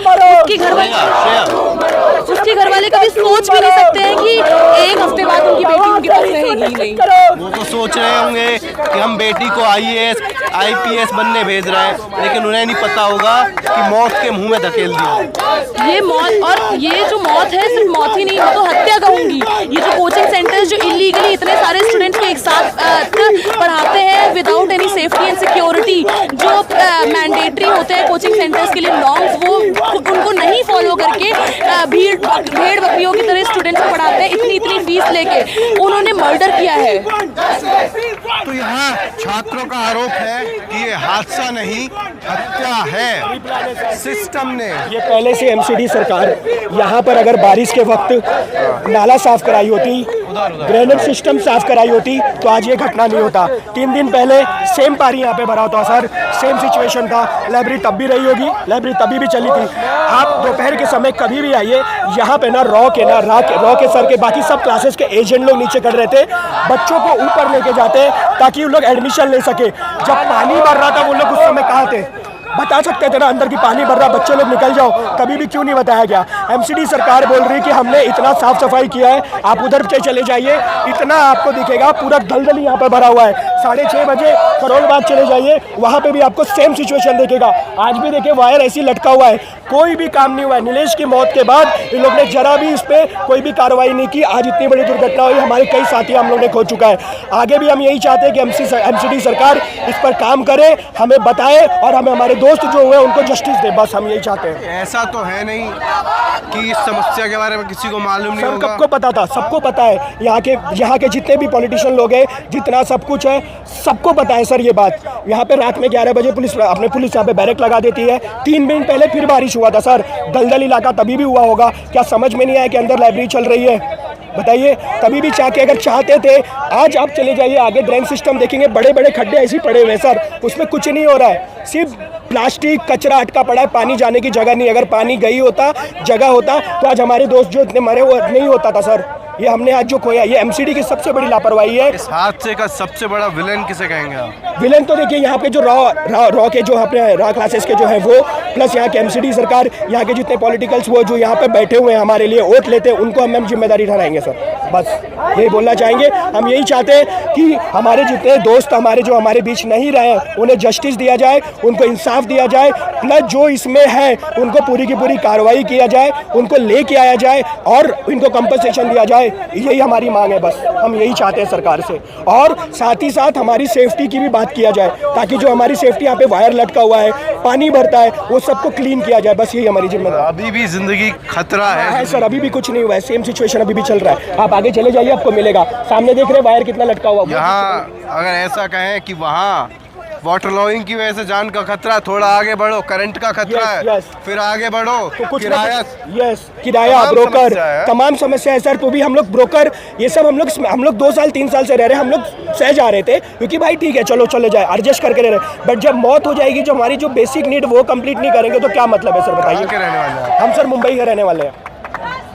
उसके घर वाले कभी सोच भी नहीं सकते हैं कि 1 हफ्ते बाद उनकी बेटी उनके पास रहेगी ही नहीं। वो तो सोच रहे होंगे कि हम बेटी को IAS IPS बनने भेज रहे हैं, लेकिन उन्हें नहीं पता होगा कि मौत के मुंह में धकेल दिया। ये मौत, और ये जो मौत है सिर्फ मौत ही नहीं, मैं तो हत्या कहूँगी। ये जो कोचिंग सेंटर्स जो इलीगली इतने सारे स्टूडेंट्स को एक साथ पढ़ाते हैं without any safety and security, जो मैंडेटरी होते हैं कोचिंग सेंटर्स के लिए नॉर्म्स, वो उनको नहीं फॉलो करके भेड़ बकरियों की तरह स्टूडेंट्स को पढ़ाते हैं इतनी फीस लेके। उन्होंने मर्डर किया है। तो यहाँ छात्रों का आरोप है कि ये हादसा नहीं, हत्या है सिस्टम ने। ये पहले से MCD सरकार यहाँ पर अगर बारिश के वक्त नाला साफ कराई होती, ड्रेनेज सिस्टम साफ कराई होती, तो आज ये घटना नहीं होता। 3 दिन पहले सेम पानी यहाँ पे भरा होता सर, सेम सिचुएशन था। लाइब्रेरी तब भी रही होगी, लाइब्रेरी तभी भी चली थी। आप दोपहर के समय कभी भी आइए, यहाँ पे ना रॉ के सर के बाकी सब क्लासेस के एजेंट लोग नीचे कर रहे थे, बच्चों को ऊपर लेके जाते ताकि वो लोग एडमिशन ले सके। जब पानी भर रहा था वो लोग उस समय कहाँ थे? बता सकते थे ना, अंदर की पानी भर रहा, बच्चे लोग निकल जाओ, कभी भी क्यों नहीं बताया गया? MCD सरकार बोल रही कि हमने इतना साफ सफाई किया है, आप उधर से चले जाइए, इतना आपको दिखेगा पूरा दलदल यहाँ पर भरा हुआ है। 6:30 बजे करोल बाग चले जाइए, वहाँ पे भी आपको सेम सिचुएशन दिखेगा। आज भी देखिए वायर ऐसी लटका हुआ है, कोई भी काम नहीं हुआ है। नीलेश की मौत के बाद इन लोग ने जरा भी इस पर कोई भी कार्रवाई नहीं की। आज इतनी बड़ी दुर्घटना हुई, हमारे कई साथी हम लोग ने खो चुका है। आगे भी हम यही चाहते हैं कि MCD सरकार इस पर काम करे, हमें बताए और हमें हमारे दोस्त जो हुए उनको जस्टिस दे, बस हम यही चाहते हैं। ऐसा तो है नहीं कि इस समस्या के बारे में किसी को मालूम नहीं होगा। सबको पता था, सबको पता है। यहाँ के जितने भी पॉलिटिशियन लोग हैं, जितना सब कुछ है, सबको पता है सर ये बात। यहाँ पे रात में 11 बजे पुलिस यहाँ पे बैरक लगा देती है। 3 दिन पहले फिर बारिश हुआ था सर, दलदल इलाका तभी भी हुआ होगा। क्या समझ में नहीं आया कि अंदर लाइब्रेरी चल रही है? बताइए, तभी भी अगर चाहते थे, आज आप चले जाइए आगे ड्रेन सिस्टम देखेंगे, बड़े बड़े खड्डे ऐसे पड़े हुए हैं सर, उसमें कुछ नहीं हो रहा है, सिर्फ प्लास्टिक कचरा अटका पड़ा है, पानी जाने की जगह नहीं। अगर पानी गई होता, जगह होता, तो आज हमारे दोस्त जो इतने मरे वो नहीं होता था सर। ये हमने आज जो खोया, ये MCD की सबसे बड़ी लापरवाही है। इस हादसे का सबसे बड़ा विलेन किसे कहेंगे आप? विलेन तो देखिए यहाँ पे जो रॉ के जो अपने रॉ क्लासेस के जो है वो, प्लस यहाँ के MCD सरकार, यहाँ के जितने पॉलिटिकल्स वो जो यहाँ पे बैठे हुए हैं हमारे लिए वोट लेते हैं, उनको हम जिम्मेदारी ठहराएंगे सर। बस यही बोलना चाहेंगे। हम यही चाहते हैं कि हमारे जितने दोस्त हमारे बीच नहीं रहे, उन्हें जस्टिस दिया जाए, उनको इंसाफ दिया जाए, प्लस जो इसमें है उनको पूरी की पूरी कार्रवाई किया जाए, उनको लेके आया जाए और इनको कंपनसेशन दिया जाए। यही हमारी मांग है, बस हम यही चाहते हैं सरकार से। और साथ ही साथ हमारी सेफ्टी की भी बात किया जाए, ताकि जो हमारी सेफ्टी यहाँ पे वायर लटका हुआ है, पानी भरता है, वो सबको क्लीन किया जाए। बस यही हमारी जिम्मेदारी। अभी भी जिंदगी खतरा है सर, अभी भी कुछ नहीं हुआ है, सेम सिचुएशन अभी भी चल रहा है। आप आगे चले जाइए, आपको मिलेगा। सामने देख रहे हैं वायर कितना लटका हुआ। यहाँ अगर ऐसा कहें कि वहाँ वाटर लॉगिंग की वजह से जान का खतरा, थोड़ा आगे बढ़ो करंट का खतरा है, फिर आगे बढ़ो तो कुछ किराया ब्रोकर, तमाम समस्या है सर। तो भी हम लोग ब्रोकर, ये सब हम लोग 2 साल 3 साल से रह रहे हैं, हम लोग सह जा रहे थे क्योंकि भाई ठीक है चलो चले जाए, एडजस्ट करके रह रहे। बट जब मौत हो जाएगी, जो हमारी जो बेसिक नीड वो कंप्लीट नहीं करेंगे तो क्या मतलब है सर? बताइए। हम सर मुंबई के रहने वाले हैं।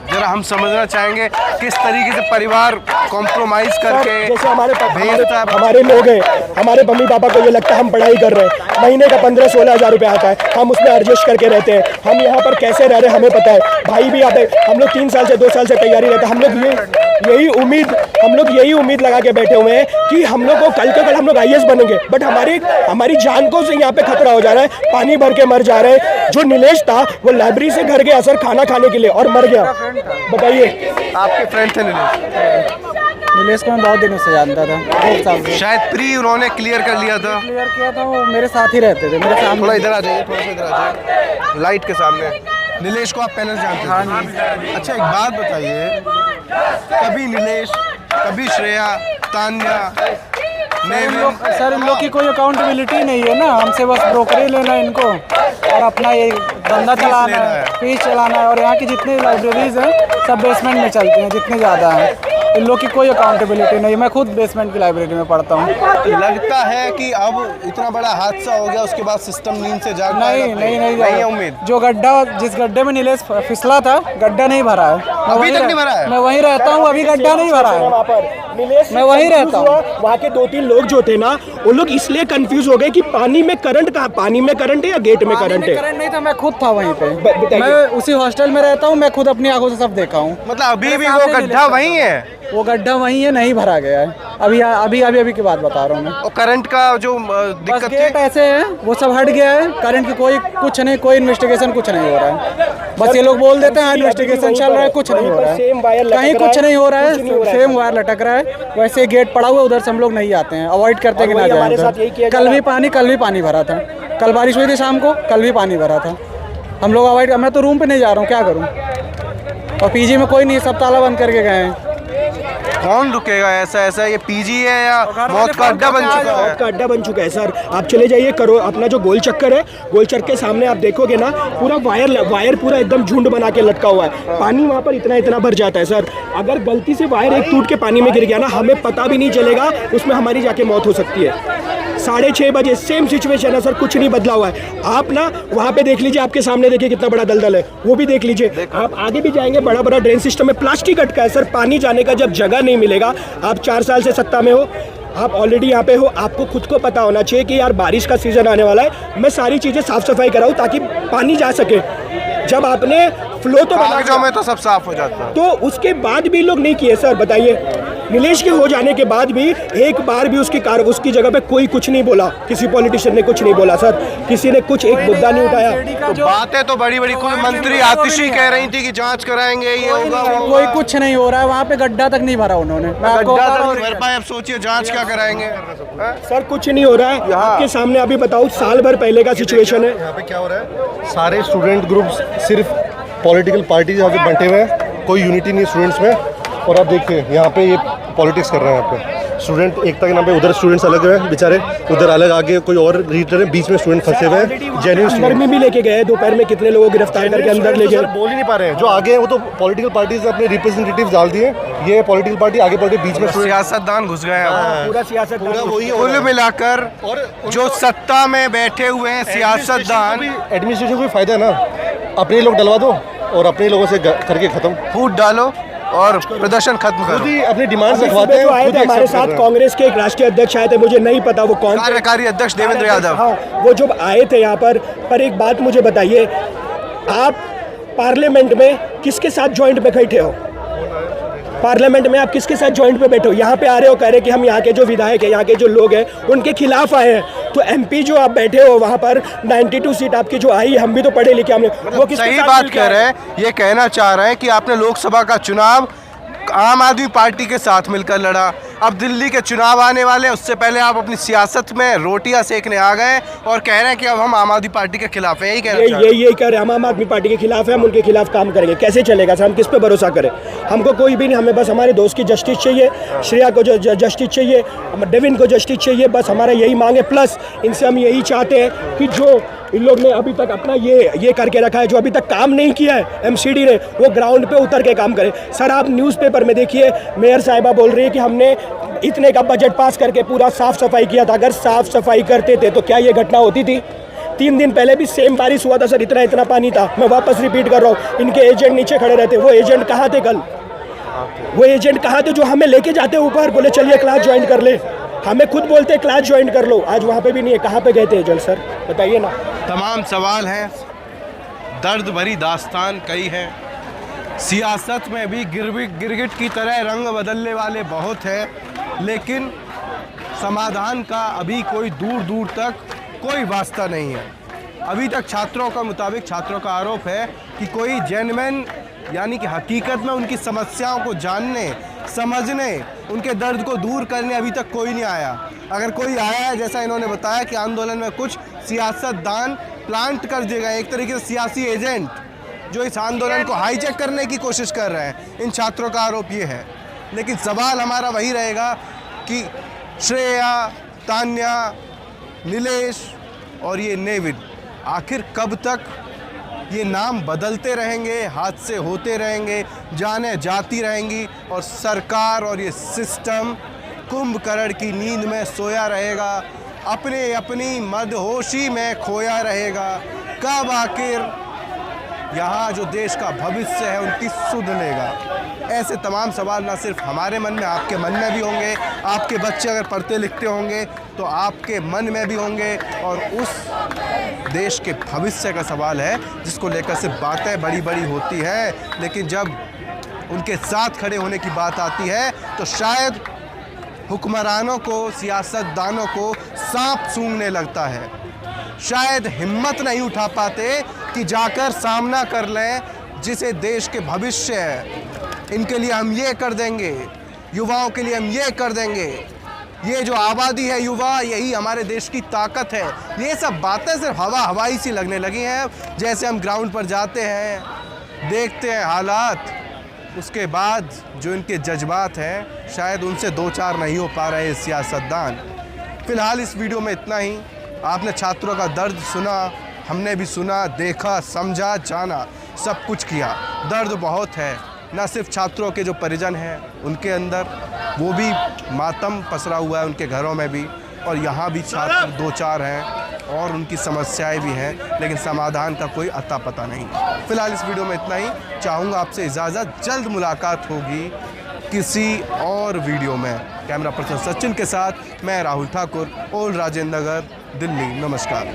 जरा हम समझना चाहेंगे किस तरीके से परिवार कॉम्प्रोमाइज करके, जैसे हमारे लोग हैं, हमारे मम्मी पापा को ये लगता है हम पढ़ाई कर रहे हैं, महीने का 15-16 हज़ार रुपये आता है, हम उसमें एडजस्ट करके रहते हैं। हम यहाँ पर कैसे रह रहे हैं हमें पता है, भाई भी आते, हम लोग 3 साल से 2 साल से तैयारी रहते हैं। हम लोग यही उम्मीद लगा के बैठे हुए हैं कि हम लोग को कल हम लोग IAS बनेंगे, बट हमारी जान को से यहाँ पे खतरा हो जा रहा है, पानी भर के मर जा रहे हैं। जो नीलेश था वो लाइब्रेरी से घर गया सर खाना खाने के लिए और मर गया। बताइए, आपके फ्रेंड थे नीलेश को मैं बहुत दिनों से जानता था, 2 साल से। शायद प्री उन्होंने क्लियर कर लिया था। वो मेरे साथ ही रहते थे, मेरे सामने। थोड़ा इधर आ जाइए, लाइट के सामने। नीलेश को आप पहले जानते थे? हाँ। अच्छा, एक बात बताइए, कभी नीलेश, कभी श्रेया, तान्या, सर इन लोग की कोई अकाउंटेबिलिटी नहीं है ना, हमसे बस ब्रोकरी लेना है इनको और अपना ये धंधा चलाना है, फीस चलाना है। और यहाँ की जितनी लाइब्रेरीज हैं सब बेसमेंट में चलती हैं, जितने ज़्यादा हैं। इन लोग की कोई अकाउंटेबिलिटी नहीं। मैं खुद बेसमेंट की लाइब्रेरी में पढ़ता हूँ। लगता है कि अब इतना बड़ा हादसा हो गया उसके बाद सिस्टम नींद से जाग नहीं है उम्मीद। जो गड्ढा, जिस गड्ढे में नीलेश फिसला था, गड्ढा नहीं भरा है। अभी तक नहीं भरा है। मैं वहीं रहता हूँ, अभी गड्ढा नहीं भरा है। वहाँ पर नीलेश मैं वहीं रहता हूँ। वहाँ के 2-3 लोग जो थे ना, वो लोग इसलिए कंफ्यूज हो गए कि पानी में करंट कहाँ, पानी में करंट है या गेट में करंट है। करंट नहीं था, मैं खुद था वहीं पे। मैं उसी हॉस्टल में रहता हूँ, मैं खुद अपनी आंखों से सब देखा हूँ। मतलब अभी भी वो गड्ढा वहीं है? वो गड्ढा वहीं है, नहीं भरा गया है। अभी की बात बता रहा हूँ मैं। और करंट का जो दिक्कत गेट ऐसे है, वो सब हट गया है। करंट की कुछ नहीं, कोई इन्वेस्टिगेशन कुछ नहीं हो रहा है। बस ये लोग बोल देते हैं इन्वेस्टिगेशन चल रहा है, कुछ नहीं हो रहा है, कहीं कुछ नहीं हो रहा है। सेम वायर लटक रहा है, वैसे गेट पड़ा हुआ, उधर से हम लोग नहीं आते हैं, अवॉइड करते हैं कि ना जाए। कल भी पानी भरा था, कल बारिश हुई थी शाम को, कल भी पानी भरा था। हम लोग अवॉइड, मैं तो रूम पे नहीं जा रहा हूँ, क्या करूँ। और पीजी में कोई नहीं, सब ताला बंद करके गए हैं। कौन रुकेगा ऐसा? ये पीजी है या मौत का अड्डा बन चुका है? मौत का अड्डा बन चुका है सर। आप चले जाइए, करो अपना जो गोल चक्कर है, गोल चक्कर के सामने आप देखोगे ना, पूरा वायर पूरा एकदम झुंड बना के लटका हुआ है। पानी वहाँ पर इतना भर जाता है सर। अगर गलती से वायर एक टूट के पानी में गिर गया ना, हमें पता भी नहीं चलेगा, उसमें हमारी जाके मौत हो सकती है। 6:30 बजे सेम सिचुएशन है सर, कुछ नहीं बदला हुआ है। आप ना वहाँ पे देख लीजिए, आपके सामने देखिए कितना बड़ा दलदल है, वो भी देख लीजिए। आप आगे भी जाएंगे, बड़ा ड्रेन सिस्टम में प्लास्टिक अटका है सर। पानी जाने का जब जगह नहीं मिलेगा, आप 4 साल से सत्ता में हो, आप ऑलरेडी यहाँ पे हो, आपको खुद को पता होना चाहिए कि यार बारिश का सीजन आने वाला है, मैं सारी चीज़ें साफ सफाई कराऊँ ताकि पानी जा सके। जब आपने फ्लो तो कागजों में तो सब साफ हो जाता है, तो उसके बाद भी लोग नहीं किए सर। बताइए, नीलेश के हो जाने के बाद भी एक बार भी उसकी जगह पे कोई कुछ नहीं बोला, किसी पॉलिटिशियन ने कुछ नहीं बोला सर, किसी ने कुछ एक मुद्दा नहीं उठाया। तो बातें तो बड़ी कोई मंत्री आतिशी कह रही थी कि जांच कराएंगे, ये होगा, कोई कुछ नहीं हो रहा है। वहाँ पे गड्ढा तक नहीं भरा उन्होंने। अब सोचिए जांच क्या कराएंगे सर, कुछ नहीं हो रहा है। आपके सामने अभी बताओ, साल भर पहले का सिचुएशन है। यहाँ पे क्या हो रहा है, सारे स्टूडेंट ग्रुप्स सिर्फ पॉलिटिकल पार्टीज यहाँ पे बंटे हुए हैं, कोई यूनिटी नहीं स्टूडेंट्स में। और आप देखिए यहाँ पे ये पॉलिटिक्स कर रहे हैं। यहाँ पे स्टूडेंट एकता के नाम पे उधर स्टूडेंट्स अलग हैं बेचारे, उधर अलग आगे कोई और रीडर है, बीच में स्टूडेंट फंसे हुए हैं। जेन्युइन अंदर में भी लेके गए, दोपहर में कितने लोगों को गिरफ्तार करके अंदर ले गए। बोल ही नहीं पा रहे हैं। जो आगे हैं वो तो पॉलिटिकल पार्टीज ने अपने रिप्रेजेंटेटिव डाल दिए, ये पॉलिटिकल पार्टी आगे बढ़ के बीच में सियासतदान घुस गए हैं। पूरा सियासत वही कुल मिलाकर जो सत्ता में बैठे हुए हैं सियासतदान, एडमिनिस्ट्रेशन को भी फायदा है ना, अपने लोग डलवा दो और अपने लोगों से करके खत्म, फूट डालो और प्रदर्शन खत्म करो। अपनी डिमांड रखवाते हैं। हमारे साथ कांग्रेस के एक राष्ट्रीय अध्यक्ष आए थे, मुझे नहीं पता वो कौन, कार्यकारी अध्यक्ष देवेंद्र यादव। हाँ, वो जब आए थे यहाँ पर एक बात मुझे बताइए, आप पार्लियामेंट में किसके साथ ज्वाइंट में बैठे हो? पार्लियामेंट में आप किसके साथ ज्वाइंट पे बैठे हो? यहाँ पे आ रहे हो, कह रहे कि हम यहाँ के जो विधायक हैं, यहाँ के जो लोग हैं, उनके खिलाफ आए हैं। तो एमपी जो आप बैठे हो वहाँ पर 92 सीट आपकी जो आई, हम भी तो पढ़े लिखे, हमने वो सही बात कह रहे हैं। ये कहना चाह रहे हैं कि आपने लोकसभा का चुनाव आम आदमी पार्टी के साथ मिलकर लड़ा, अब दिल्ली के चुनाव आने वाले, उससे पहले आप अपनी सियासत में रोटियां सेकने आ गए और कह रहे हैं कि अब हम आम आदमी पार्टी के खिलाफ हैं। यही कह रहे हैं, यही कह रहे हैं, हम आम आदमी पार्टी के खिलाफ हैं, हम उनके खिलाफ काम करेंगे। कैसे चलेगा सर? हम किस पे भरोसा करें? हमको कोई भी नहीं, हमें बस हमारे दोस्त की जस्टिस चाहिए, श्रेया को जस्टिस चाहिए, डेविन को जस्टिस चाहिए, बस हमारा यही मांग है। प्लस इनसे हम यही चाहते हैं कि जो इन लोग ने अभी तक अपना ये करके रखा है, जो अभी तक काम नहीं किया है एमसीडी ने, वो ग्राउंड पे उतर के काम करे। सर, आप न्यूज़पेपर में देखिए, मेयर साहिबा बोल रही है कि हमने इतने का बजट पास करके पूरा साफ सफाई किया था। अगर साफ सफाई करते थे तो क्या ये घटना होती थी? 3 दिन पहले भी सेम बारिश हुआ था सर, इतना पानी था। मैं वापस रिपीट कर रहा हूँ, इनके एजेंट नीचे खड़े रहते, वो एजेंट कहाँ थे कल? वो एजेंट कहाँ थे जो हमें लेके जाते ऊपर, बोले चलिए क्लास ज्वाइन कर ले? हमें खुद बोलते क्लास ज्वाइन कर लो, आज वहाँ पे भी नहीं है। कहाँ पे गए थे एजेंट सर, बताइए ना। तमाम सवाल हैं, दर्द भरी दास्तान कई है। सियासत में भी गिरगिट की तरह रंग बदलने वाले बहुत हैं, लेकिन समाधान का अभी कोई दूर तक कोई वास्ता नहीं है। अभी तक छात्रों का मुताबिक, छात्रों का आरोप है कि कोई जेन्युइन यानी कि हकीकत में उनकी समस्याओं को जानने, समझने, उनके दर्द को दूर करने अभी तक कोई नहीं आया। अगर कोई आया है, जैसा इन्होंने बताया कि आंदोलन में कुछ सियासतदान प्लांट कर दिए गए, एक तरीके से सियासी एजेंट जो इस आंदोलन को हाईजैक करने की कोशिश कर रहे हैं। इन छात्रों का आरोप ये है। लेकिन सवाल हमारा वही रहेगा कि श्रेया, तान्या, नीलेश और ये नेविन आखिर कब तक ये नाम बदलते रहेंगे, हादसे होते रहेंगे, जानें जाती रहेंगी और सरकार और ये सिस्टम कुंभकर्ण की नींद में सोया रहेगा, अपने अपनी मदहोशी में खोया रहेगा। कब आखिर यहाँ जो देश का भविष्य है उनकी सुध लेगा? ऐसे तमाम सवाल ना सिर्फ हमारे मन में, आपके मन में भी होंगे। आपके बच्चे अगर पढ़ते लिखते होंगे तो आपके मन में भी होंगे, और उस देश के भविष्य का सवाल है जिसको लेकर सिर्फ बातें बड़ी बड़ी होती हैं, लेकिन जब उनके साथ खड़े होने की बात आती है तो शायद हुक्मरानों को, सियासतदानों को सांप सूंघने लगता है। शायद हिम्मत नहीं उठा पाते कि जाकर सामना कर लें जिसे देश के भविष्य है। इनके लिए हम ये कर देंगे, युवाओं के लिए हम ये कर देंगे, ये जो आबादी है युवा, यही हमारे देश की ताकत है। ये सब बातें सिर्फ हवाई सी लगने लगी हैं। जैसे हम ग्राउंड पर जाते हैं, देखते हैं हालात, उसके बाद जो इनके जज्बात हैं शायद उनसे दो चार नहीं हो पा रहे सियासतदान। फ़िलहाल इस वीडियो में इतना ही। आपने छात्रों का दर्द सुना, हमने भी सुना, देखा, समझा, जाना, सब कुछ किया। दर्द बहुत है, न सिर्फ छात्रों के जो परिजन हैं उनके अंदर, वो भी मातम पसरा हुआ है उनके घरों में भी, और यहाँ भी छात्र दो चार हैं और उनकी समस्याएं भी हैं, लेकिन समाधान का कोई अता पता नहीं। फ़िलहाल इस वीडियो में इतना ही। चाहूँगा आपसे इजाज़त, जल्द मुलाकात होगी किसी और वीडियो में। कैमरा पर्सन सचिन के साथ मैं राहुल ठाकुर, ओल्ड राजेंद्र नगर, दिल्ली। नमस्कार।